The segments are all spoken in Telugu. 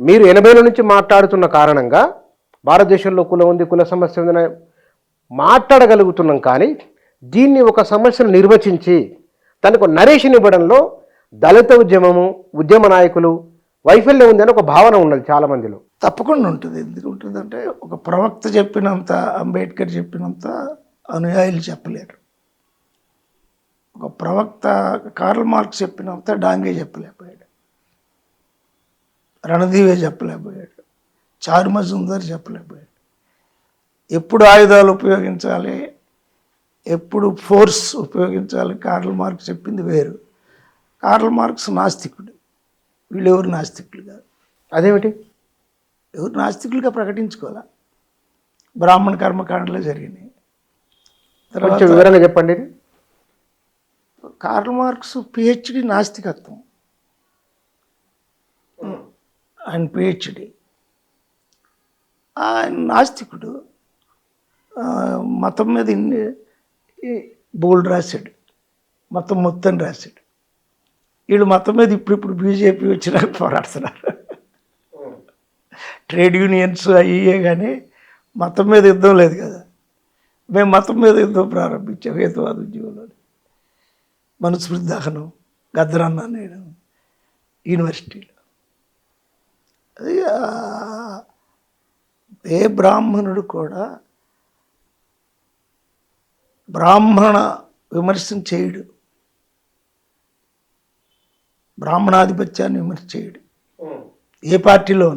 మీరు 80ల నుంచి మాట్లాడుతున్న కారణంగా భారతదేశంలో కులం ఉంది, కుల సమస్య ఉందని మాట్లాడగలుగుతున్నాం. కానీ దీన్ని ఒక సమస్యను నిర్వచించి తనకు నరేషన్ ఇవ్వడంలో దళిత ఉద్యమము, ఉద్యమ నాయకులు వైఫల్యం ఉందని ఒక భావన ఉన్నది చాలామందిలో. తప్పకుండా ఉంటుంది. ఎందుకు ఉంటుందంటే ఒక ప్రవక్త చెప్పినంత, అంబేద్కర్ చెప్పినంత అనుయాయులు చెప్పలేరు. ఒక ప్రవక్త కార్ల్ మార్క్స్ చెప్పినంత డాంగే చెప్పలేకపోయాడు, రణదీవే చెప్పలేకపోయాడు, చారు మజుందార్ చెప్పలేకపోయాడు. ఎప్పుడు ఆయుధాలు ఉపయోగించాలి, ఎప్పుడు ఫోర్స్ ఉపయోగించాలి కార్ల్ మార్క్స్ చెప్పింది వేరు. కార్ల్ మార్క్స్ నాస్తికుడు, వీళ్ళెవరు నాస్తికులు కాదు. అదేమిటి? ఎవరు నాస్తికులుగా ప్రకటించుకోవాలా. బ్రాహ్మణ కర్మకాండలో జరిగినాయి. తర్వాత వివరంగా చెప్పండి. కార్ల్ మార్క్స్ పిహెచ్డి నాస్తికత్వం, ఆయన పిహెచ్డి. ఆయన నాస్తికుడు, మతం మీద బోల్డ్ రాశాడు, మతం మొత్తం రాశాడు. వీళ్ళు మతం మీద ఇప్పుడు బీజేపీ వచ్చినాక పోరాడుతున్నారు. ట్రేడ్ యూనియన్స్ అయ్యే కానీ మతం మీద యుద్ధం లేదు కదా. మేము మతం మీద యుద్ధం ప్రారంభించాం హేతువాద ఉద్యమంలో. మనుస్మృతి దహనం, గద్దరన్న నేను యూనివర్సిటీలో. అది ఏ బ్రాహ్మణుడు కూడా బ్రాహ్మణ విమర్శను చేయడు, బ్రాహ్మణాధిపత్యాన్ని విమర్శ చేయడు ఏ పార్టీలో.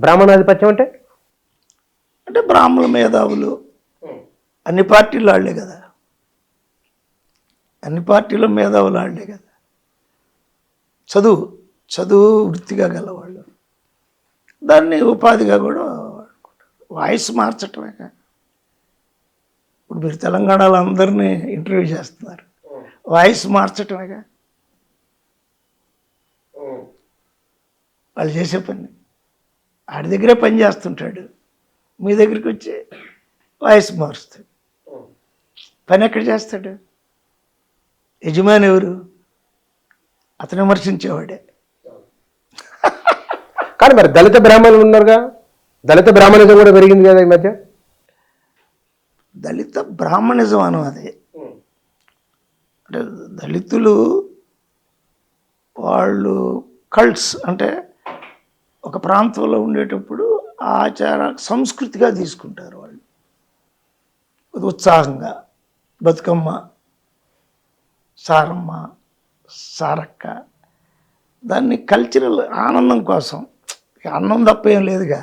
బ్రాహ్మణాధిపత్యం అంటే అంటే బ్రాహ్మణ మేధావులు అన్ని పార్టీలు వాళ్ళే కదా, అన్ని పార్టీల మేధావులు వాళ్ళే కదా. చదువు వృత్తిగా గలవాళ్ళు దాన్ని ఉపాధిగా కూడా వాడుకుంటారు. వాయిస్ మార్చటమేగా. ఇప్పుడు మీరు తెలంగాణలో అందరినీ ఇంటర్వ్యూ చేస్తున్నారు, వాయిస్ మార్చటమేగా వాళ్ళు చేసే పని. ఆడి దగ్గరే పని చేస్తుంటాడు, మీ దగ్గరికి వచ్చి వాయిస్ మారుస్తాడు. పని ఎక్కడ చేస్తాడు? యజమాని ఎవరు? అతను విమర్శించేవాడే. కానీ మరి దళిత బ్రాహ్మణులు ఉన్నారుగా, దళిత బ్రాహ్మణిజం కూడా పెరిగింది కదా ఈ మధ్య. దళిత బ్రాహ్మణిజం అను అదే. అంటే దళితులు వాళ్ళు కల్ట్స్ అంటే ఒక ప్రాంతంలో ఉండేటప్పుడు ఆచార సంస్కృతిగా తీసుకుంటారు. వాళ్ళు ఉత్సాహంగా బతుకమ్మ, సారమ్మ, సారక్క, దాన్ని కల్చరల్ ఆనందం కోసం. అన్నం తప్ప ఏం లేదుగా.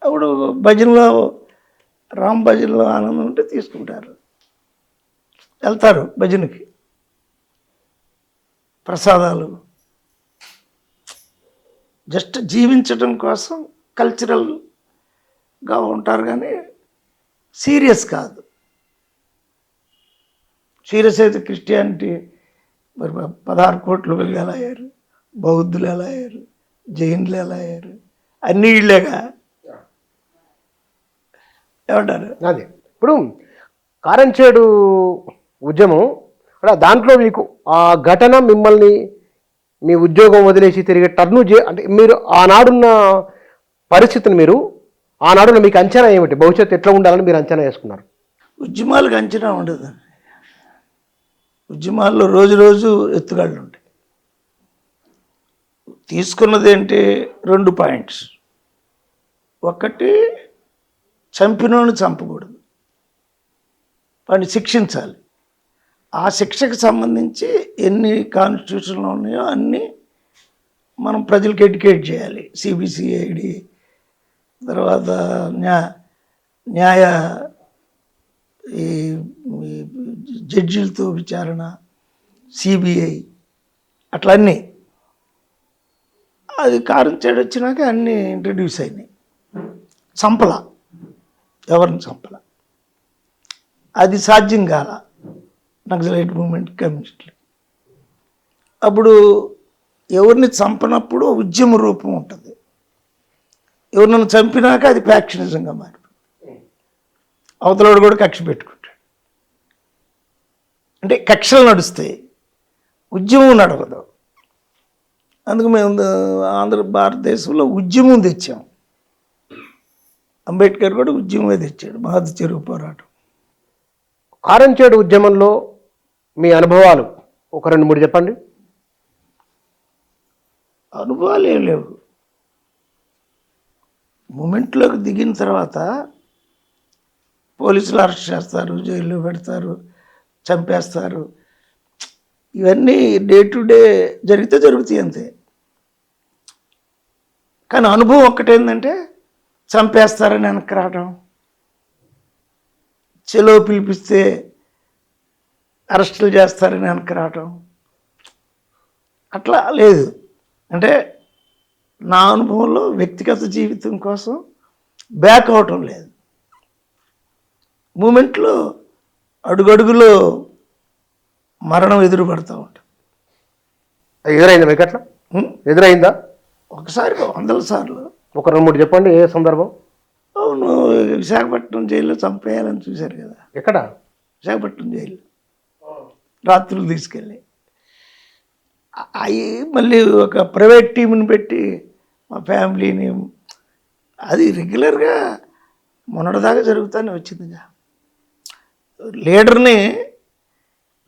అప్పుడు భజనలో, రామ్ భజనలో ఆనందం ఉంటే తీసుకుంటారు, వెళ్తారు భజనకి, ప్రసాదాలు. జస్ట్ జీవించడం కోసం కల్చరల్గా ఉంటారు కానీ సీరియస్ కాదు. సీరియస్ అయితే క్రిస్టియానిటీ మరి 16 కోట్ల మంది ఎలా అయ్యారు, బౌద్ధులు ఎలా అయ్యారు, జైన్లు ఎలా అయ్యారు, అన్నీ ఇళ్ళేగా. ఏమంటారు? అదే ఇప్పుడు కారంచేడు ఉద్యమం దాంట్లో మీకు ఆ ఘటన మిమ్మల్ని మీ ఉద్యోగం వదిలేసి తిరిగి టర్ను అంటే మీరు ఆనాడున్న పరిస్థితిని, మీరు ఆనాడున్న మీకు అంచనా ఏమిటి, భవిష్యత్తు ఎట్లా ఉండాలని మీరు అంచనా వేసుకున్నారు? ఉద్యమాలకు అంచనా ఉండదు. ఉద్యమాల్లో రోజు ఎత్తుగాళ్ళు ఉంటాయి. తీసుకున్నది ఏంటి? 2 పాయింట్స్. ఒకటి, చంపినోని చంపకూడదు, వాడిని శిక్షించాలి. ఆ శిక్షకు సంబంధించి ఎన్ని కాన్స్టిట్యూషన్లు ఉన్నాయో అన్నీ మనం ప్రజలకు ఎడ్యుకేట్ చేయాలి. సిబిసిఐడి, తర్వాత న్యాయ ఈ జడ్జిలతో విచారణ, సిబిఐ, అట్లన్నీ. అది కారంచేడు వచ్చినాక అన్నీ ఇంట్రడ్యూస్ అయినాయి. చంపల, ఎవరిని చంపల. అది సాధ్యం కాల నక్సలైట్ మూమెంట్, కమ్యూనిస్టులు. అప్పుడు ఎవరిని చంపనప్పుడు ఉద్యమ రూపం ఉంటుంది, ఎవరినైనా చంపినాక అది ఫ్యాక్షనిజంగా మారిపోతుంది. అవతలవాడు కూడా కక్ష పెట్టుకుంటాడు. అంటే కక్షలు నడుస్తాయి, ఉద్యమం నడవదు. అందుకు మేము భారతదేశంలో ఉద్యమం తెచ్చాం. అంబేద్కర్ కూడా ఉద్యమమే తెచ్చాడు, మహత్ చెరువు పోరాటం. కారంచేడు ఉద్యమంలో మీ అనుభవాలు ఒక 2-3 చెప్పండి. అనుభవాలు ఏం లేవు. మూమెంట్లోకి దిగిన తర్వాత పోలీసులు అరెస్ట్ చేస్తారు, జైల్లో పెడతారు, చంపేస్తారు. ఇవన్నీ డే టు డే జరుగుతాయి అంతే. కానీ అనుభవం ఒక్కటేంటంటే చంపేస్తారని వెనక్కి రావడం, చెలో పిలిపిస్తే అరెస్టులు చేస్తారని వెనక్కి రావటం అట్లా లేదు. అంటే నా అనుభవంలో వ్యక్తిగత జీవితం కోసం బ్యాక్ అవటం లేదు. మూమెంట్లో అడుగడుగులో మరణం ఎదురుపడుతూ ఉంటుంది. ఎదురైందా మీకు అట్లా? ఎదురైందా? ఒకసారి 100 సార్లు. ఒక 2-3 చెప్పండి. ఏ సందర్భం? అవును, విశాఖపట్నం జైల్లో చంపేయాలని చూశారు కదా. ఎక్కడ? విశాఖపట్నం జైలు రాత్రులు తీసుకెళ్ళి అవి మళ్ళీ ఒక ప్రైవేట్ టీంని పెట్టి మా ఫ్యామిలీని, అది రెగ్యులర్గా మొన్నటిదాకా జరుగుతూనే వచ్చిందిగా.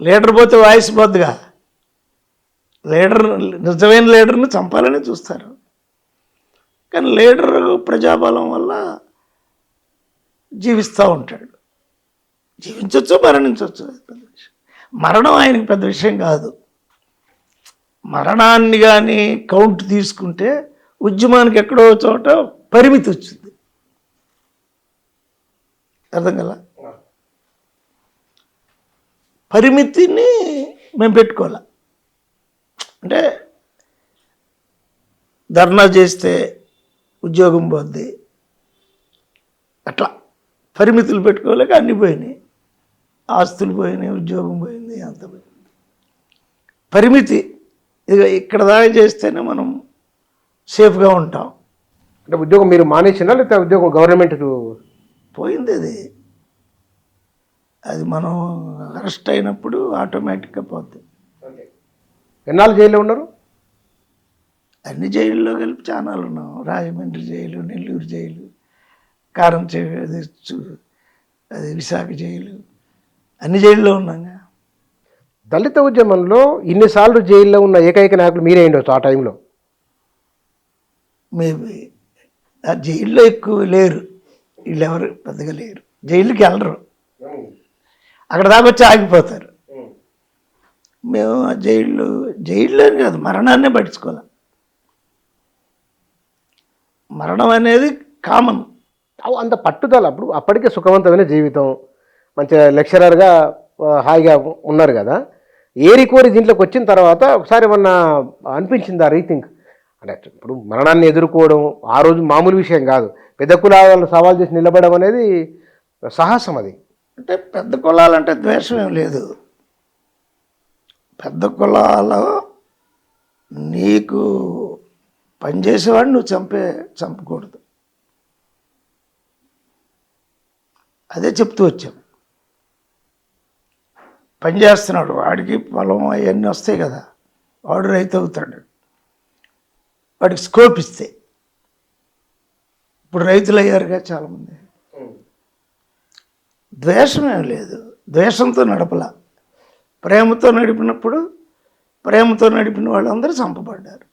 లీడర్ పోతే వాయిస్ పోద్దుగా. నిజమైన లీడర్ని చంపాలని చూస్తారు. కానీ లీడర్ ప్రజాబలం వల్ల జీవిస్తూ ఉంటాడు. జీవించవచ్చు, మరణించవచ్చు. మరణం ఆయనకి పెద్ద విషయం కాదు. మరణాన్ని కానీ కౌంట్ తీసుకుంటే ఉద్యమానికి ఎక్కడో చోట పరిమితి వచ్చింది. అర్థం కదా? పరిమితిని మేము పెట్టుకోవాలి. అంటే ధర్నా చేస్తే ఉద్యోగం పోద్ది, అట్లా పరిమితులు పెట్టుకోలేక అన్నీ పోయినాయి. ఆస్తులు పోయినాయి, ఉద్యోగం పోయింది, అంత పోయింది. పరిమితి ఇక ఇక్కడ దాకా చేస్తేనే మనం సేఫ్గా ఉంటాం. అంటే ఉద్యోగం మీరు మానేసినా లేకపోతే ఉద్యోగం గవర్నమెంట్కి పోయింది? అది మనం అరెస్ట్ అయినప్పుడు ఆటోమేటిక్గా పోద్ది. ఎన్నాళ్ళు జైల్లో ఉన్నారు? అన్ని జైల్లో కలిపి చాలాలు ఉన్నాం. రాజమండ్రి జైలు, నెల్లూరు జైలు, అది విశాఖ జైలు, అన్ని జైల్లో ఉన్నాగా. దళిత ఉద్యమంలో ఇన్నిసార్లు జైల్లో ఉన్న ఏకైక నాయకులు మీరే ఉండొచ్చు ఆ టైంలో. మేబీ ఆ జైల్లో ఎక్కువ లేరు, వీళ్ళెవరు పెద్దగా లేరు. జైలుకి వెళ్ళరు, అక్కడ దాకా వచ్చి ఆగిపోతారు. మేము ఆ జైల్లో కాదు, మరణాన్నే పట్టించుకోవాలి. మరణం అనేది కామన్. అంత పట్టుదల. అప్పటికే సుఖవంతమైన జీవితం, మంచిగా లెక్చరర్గా హాయిగా ఉన్నారు కదా. ఏరి కోరి దీంట్లోకి వచ్చిన తర్వాత ఒకసారి ఏమన్నా అనిపించిందా రీథింక్? అంటే ఇప్పుడు మరణాన్ని ఎదుర్కోవడం ఆ రోజు మామూలు విషయం కాదు. పెద్ద కులాలను సవాల్ చేసి నిలబడడం అనేది సాహసం. అది అంటే పెద్ద కులాలంటే ద్వేషం ఏం లేదు. పెద్ద కులాలు నీకు పనిచేసేవాడిని నువ్వు చంపకూడదు. అదే చెప్తూ వచ్చాం. పని చేస్తున్నాడు, వాడికి పొలం అవన్నీ వస్తాయి కదా, వాడు రైతు అవుతాడు. వాడికి స్కోప్ ఇస్తే ఇప్పుడు రైతులు అయ్యారుగా చాలామంది. ద్వేషం ఏం లేదు, ద్వేషంతో నడపలా. ప్రేమతో నడిపినప్పుడు ప్రేమతో నడిపిన వాళ్ళందరూ చంపబడ్డారు.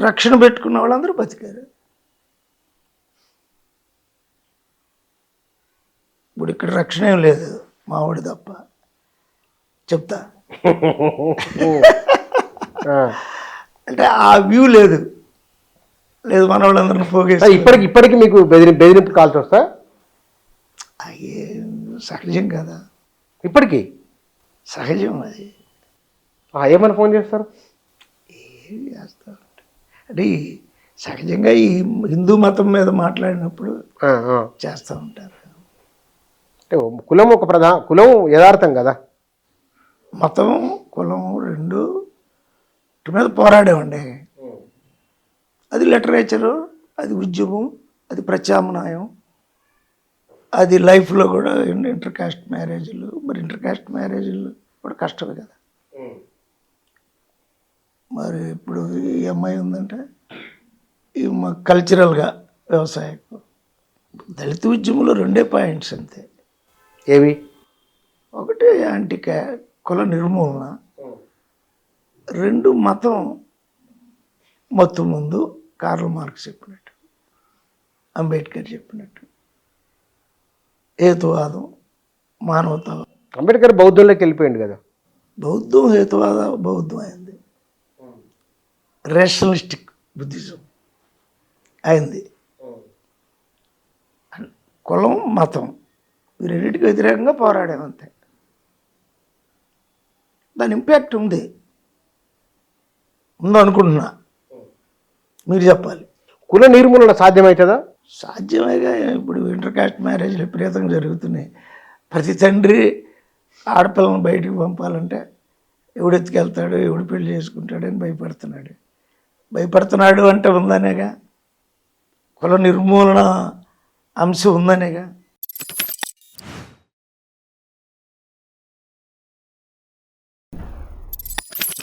రక్షణ పెట్టుకున్న వాళ్ళందరూ బతికారు. ఇప్పుడు ఇక్కడ రక్షణ ఏం లేదు, మావాడు తప్ప. చెప్తా అంటే ఆ వ్యూ లేదు మన వాళ్ళందరినీ పోగేసి. ఇప్పటికి మీకు బెదిరింపు కాల్సి వస్తా? అయ్యే సహజం కదా, ఇప్పటికీ సహజం అది. ఏమని ఫోన్ చేస్తారు? ఏం చేస్తా అంటే సహజంగా ఈ హిందూ మతం మీద మాట్లాడినప్పుడు చేస్తూ ఉంటారు. అంటే కులం కులం యథార్థం కదా. మతం కులం రెండు మీద పోరాడేవండి. అది లిటరేచరు, అది ఉద్యమం, అది ప్రత్యామ్నాయం, అది లైఫ్లో కూడా ఇంటర్ కాస్ట్ మ్యారేజ్లు. మరి ఇంటర్ కాస్ట్ మ్యారేజ్లు కూడా కష్టమే కదా. మరి ఇప్పుడు ఈ అమ్మాయి ఉందంటే ఈ మా కల్చరల్గా వ్యవసాయం దళిత ఉద్యమంలో 2 పాయింట్స్ అంతే. ఏవి? ఒకటి యాంటీ కుల నిర్మూలన, 2 మతం మత్తు ముందు కార్ల్ మార్క్స్ చెప్పినట్టు, అంబేద్కర్ చెప్పినట్టు హేతువాదం, మానవతావాదం. అంబేద్కర్ బౌద్ధంలోకి వెళ్ళిపోయింది కదా. బౌద్ధం హేతువాద బౌద్ధం అయింది, రేషనలిస్టిక్ బుద్ధిజం అయింది. కులం మతం ఈ రెండింటికి వ్యతిరేకంగా పోరాడామంతే. దాని ఇంపాక్ట్ ఉందనుకుంటున్నా, మీరు చెప్పాలి. కుల నిర్మూలన సాధ్యమవుతుందా? సాధ్యమేగా. ఇప్పుడు ఇంటర్ కాస్ట్ మ్యారేజ్లు విపరీతంగా జరుగుతున్నాయి. ప్రతి తండ్రి ఆడపిల్లని బయటికి పంపాలంటే ఎవడు ఎత్తుకెళ్తాడు, ఎవడు పెళ్లి చేసుకుంటాడు అని భయపడుతున్నాడు అంటే ఉందనేగా. కుల నిర్మూలన అంశం ఉందనేగా.